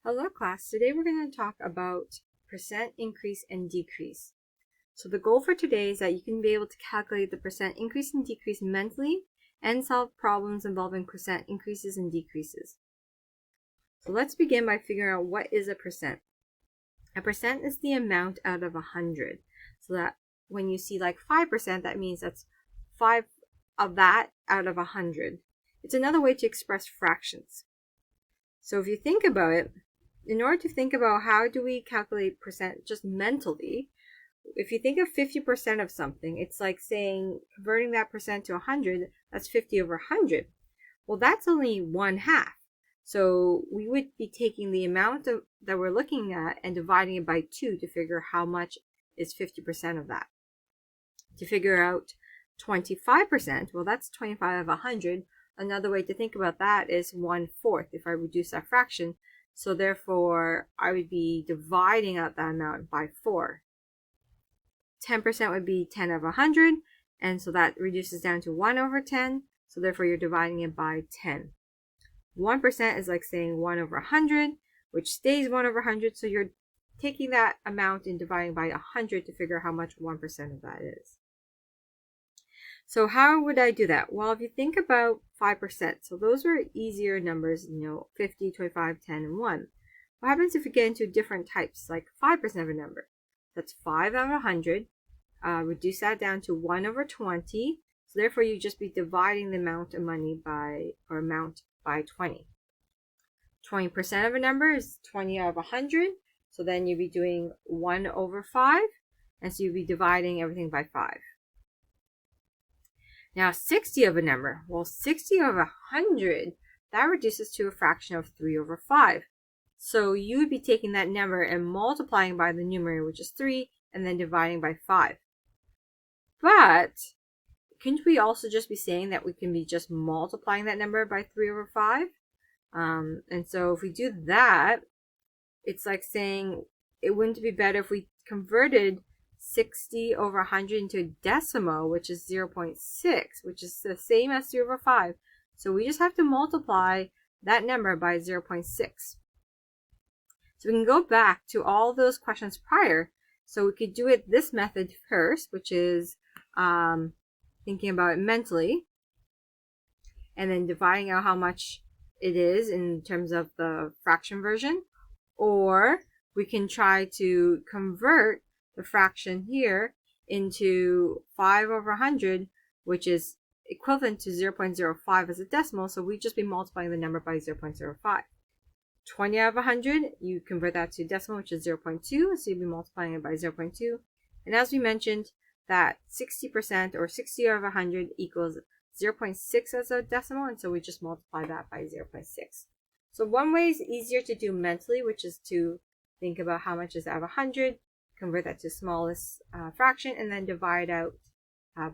Hello class, today we're going to talk about percent increase and decrease. So the goal for today is that you can be able to calculate the percent increase and decrease mentally and solve problems involving percent increases and decreases. So let's begin by figuring out what is a percent. A percent is the amount out of 100. So that when you see like 5%, that means that's 5 of that out of 100. It's another way to express fractions. So if you think about it, in order to think about how do we calculate percent just mentally, if you think of 50% of something, it's like saying converting that percent to 100, that's 50 over 100. Well, that's only 1/2. So we would be taking the amount that we're looking at and dividing it by 2 to figure how much is 50% of that. To figure out 25%, well, that's 25 of 100. Another way to think about that is 1/4 if I reduce that fraction. So therefore, I would be dividing out that amount by 4. 10% would be 10 of 100, and so that reduces down to 1 over 10. So therefore, you're dividing it by 10. 1% is like saying 1 over 100, which stays 1 over 100. So you're taking that amount and dividing by 100 to figure out how much 1% of that is. So how would I do that? Well, if you think about 5%, so those are easier numbers, 50, 25, 10, and 1. What happens if you get into different types, like 5% of a number? That's 5 out of 100. Reduce that down to 1 over 20. So therefore, you just be dividing the amount of money by 20. 20% of a number is 20 out of 100. So then you'd be doing 1 over 5. And so you'd be dividing everything by 5. Now, 60 of a number. Well, 60 over 100, that reduces to a fraction of 3 over 5. So you would be taking that number and multiplying by the numerator, which is 3, and then dividing by 5. But couldn't we also just be saying that we can be just multiplying that number by 3 over 5? And so if we do that, it's like saying it wouldn't be better if we converted 60 over 100 into a decimal, which is 0.6, which is the same as 3 over 5. So we just have to multiply that number by 0.6. So we can go back to all those questions prior. So we could do it this method first, which is thinking about it mentally, and then dividing out how much it is in terms of the fraction version. Or we can try to convert the fraction here into 5 over 100, which is equivalent to 0.05 as a decimal. So we just be multiplying the number by 0.05. 20 out of 100, you convert that to decimal, which is 0.2. So you'll be multiplying it by 0.2. And as we mentioned, that 60% or 60 out of 100 equals 0.6 as a decimal. And so we just multiply that by 0.6. So one way is easier to do mentally, which is to think about how much is out of 100, convert that to smallest fraction, and then divide out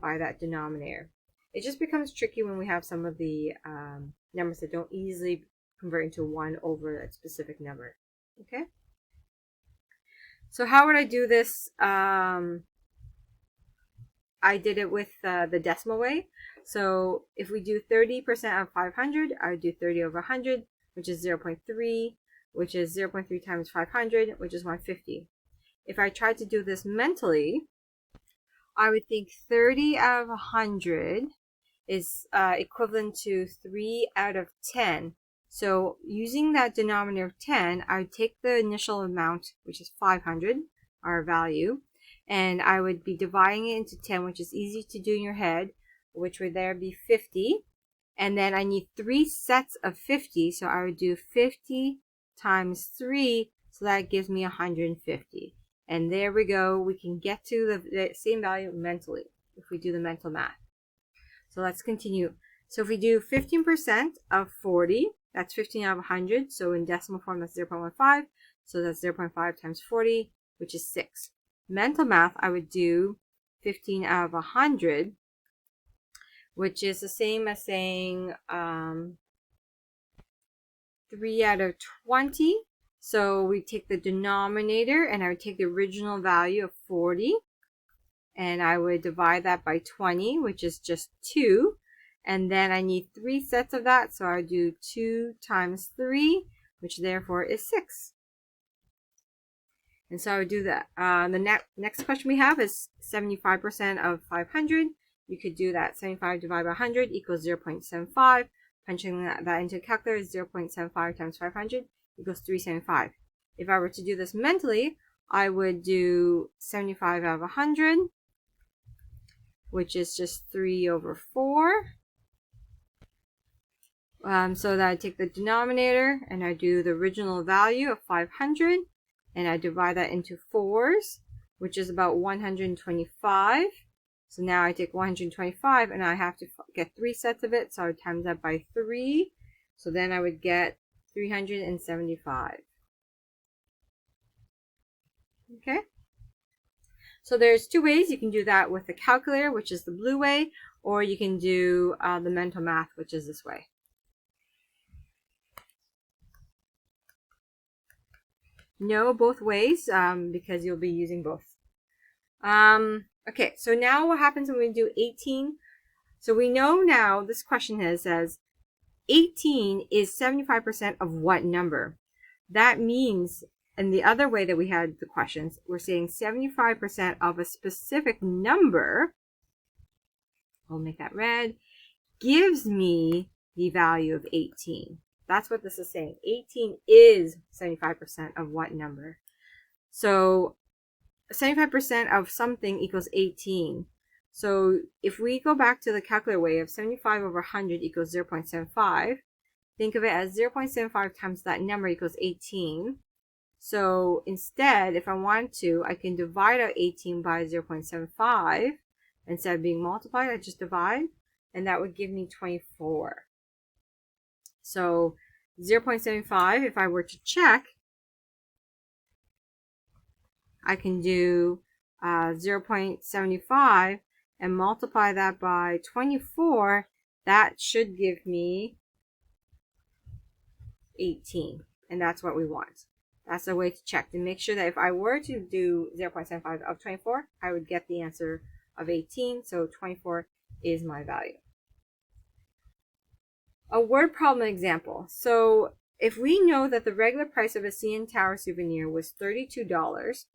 by that denominator. It just becomes tricky when we have some of the numbers that don't easily convert into 1 over a specific number. Okay? So how would I do this? I did it with the decimal way. So if we do 30% of 500, I would do 30 over 100, which is 0.3, which is 0.3 times 500, which is 150. If I tried to do this mentally, I would think 30 out of 100 is equivalent to 3 out of 10. So using that denominator of 10, I would take the initial amount, which is 500, our value, and I would be dividing it into 10, which is easy to do in your head, which would there be 50. And then I need 3 sets of 50, so I would do 50 times 3, so that gives me 150. And there we go. We can get to the same value mentally if we do the mental math. So let's continue. So if we do 15% of 40, that's 15 out of 100. So in decimal form, that's 0.15. So that's 0.5 times 40, which is 6. Mental math, I would do 15 out of 100, which is the same as saying 3 out of 20. So we take the denominator, and I would take the original value of 40, and I would divide that by 20, which is just 2. And then I need 3 sets of that, so I would do 2 times 3, which therefore is 6. And so I would do that. The next question we have is 75% of 500. You could do that. 75 divided by 100 equals 0.75. Punching that into a calculator is 0.75 times 500 equals 375. If I were to do this mentally, I would do 75 out of 100, which is just 3 over 4. So that I take the denominator and I do the original value of 500 and I divide that into 4s, which is about 125. So now I take 125 and I have to get 3 sets of it, so I would times that by 3. So then I would get 375. Okay? So there's 2 ways. You can do that with the calculator, which is the blue way, or you can do the mental math, which is this way. No, both ways, because you'll be using both. Okay, so now what happens when we do 18? So we know now this question says 18 is 75% of what number? That means, in the other way that we had the questions, we're saying 75% of a specific number, I'll make that red, gives me the value of 18. That's what this is saying. 18 is 75% of what number? So 75% of something equals 18. So if we go back to the calculator way of 75 over 100 equals 0.75, think of it as 0.75 times that number equals 18. So instead, if I want to, I can divide out 18 by 0.75. Instead of being multiplied, I just divide, and that would give me 24. So 0.75, if I were to check, I can do 0.75 and multiply that by 24. That should give me 18, and that's what we want. That's a way to check, to make sure that if I were to do 0.75 of 24, I would get the answer of 18, so 24 is my value. A word problem example. So if we know that the regular price of a CN Tower souvenir was $32,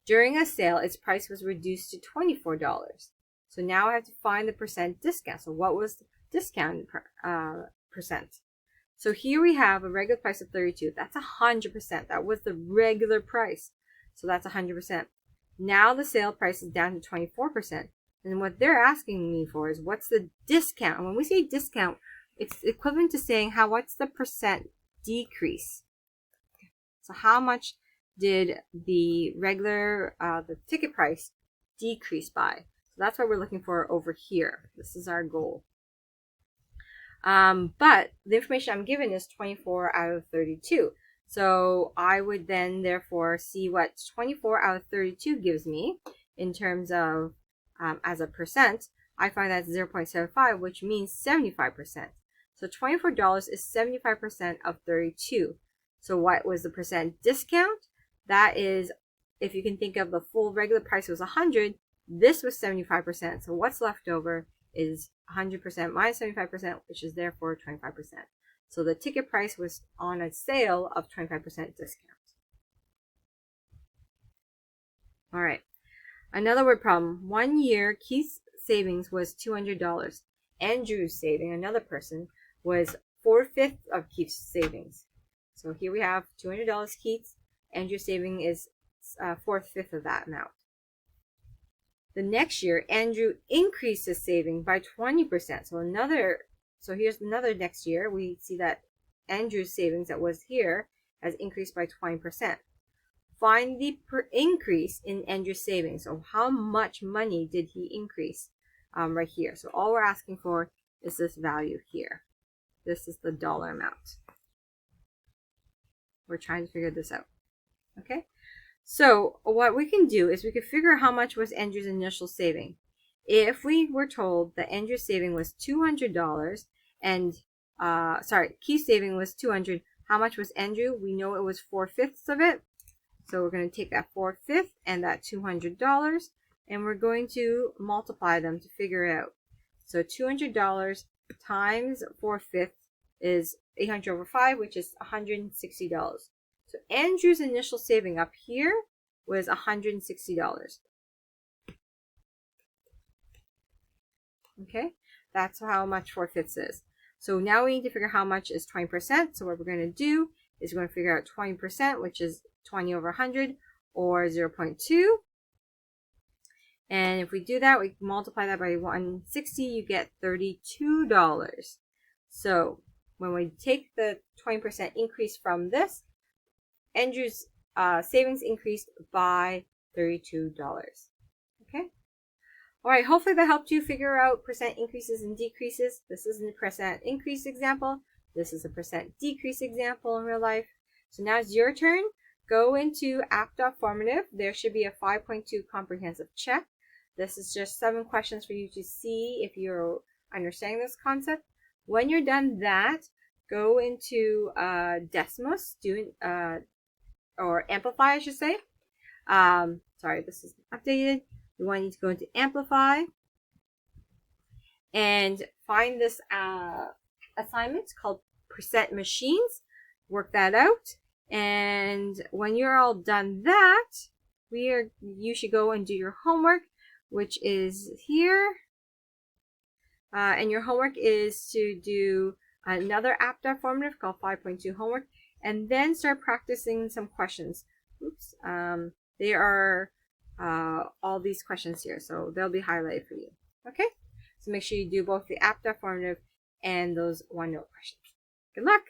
during a sale, its price was reduced to $24. So now I have to find the percent discount. So what was the discount percent? So here we have a regular price of 32. That's 100%. That was the regular price. So that's 100%. Now the sale price is down to 24%. And what they're asking me for is what's the discount? And when we say discount, it's equivalent to saying what's the percent decrease? So how much did the regular, the ticket price decrease by? So that's what we're looking for over here. This is our goal. But the information I'm given is 24 out of 32. So I would then therefore see what 24 out of 32 gives me in terms of as a percent. I find that's 0.75, which means 75%. So $24 is 75% of 32. So what was the percent discount? That is, if you can think of the full regular price was 100, this was 75%. So what's left over is 100% minus 75%, which is therefore 25%. So the ticket price was on a sale of 25% discount. All right. Another word problem. 1 year, Keith's savings was $200. Andrew's saving, another person, was 4/5 of Keith's savings. So here we have $200 Keith's. Andrew's saving is 4/5 of that amount. The next year, Andrew increased his saving by 20%. So here's another next year. We see that Andrew's savings that was here has increased by 20%. Find the increase in Andrew's savings. So how much money did he increase right here? So all we're asking for is this value here. This is the dollar amount. We're trying to figure this out. Okay? So what we can do is we could figure out how much was Andrew's initial saving. If we were told that Andrew's saving was $200 and, Keith's saving was $200, how much was Andrew? We know it was 4/5 of it. So we're going to take that 4/5 and that $200 and we're going to multiply them to figure it out. So $200 times 4/5 is 800 over 5, which is $160. So Andrew's initial saving up here was $160. Okay, that's how much 4/5 is. So now we need to figure out how much is 20%. So what we're going to do is we're going to figure out 20%, which is 20 over 100, or 0.2. And if we do that, we multiply that by 160, you get $32. So when we take the 20% increase from this, Andrew's savings increased by $32. Okay. All right, hopefully that helped you figure out percent increases and decreases. This is a percent increase example. This is a percent decrease example in real life. So now it's your turn. Go into app.formative. There should be a 5.2 comprehensive check. This is just 7 questions for you to see if you're understanding this concept. When you're done that, go into Desmos, or Amplify, I should say. Sorry, this is updated. You want to go into Amplify and find this assignment called Percent Machines. Work that out. And when you're all done that, you should go and do your homework, which is here. And your homework is to do another app.formative called 5.2 homework, and then start practicing some questions. Oops. They are all these questions here, so they'll be highlighted for you. Okay? So make sure you do both the app.formative and those OneNote questions. Good luck!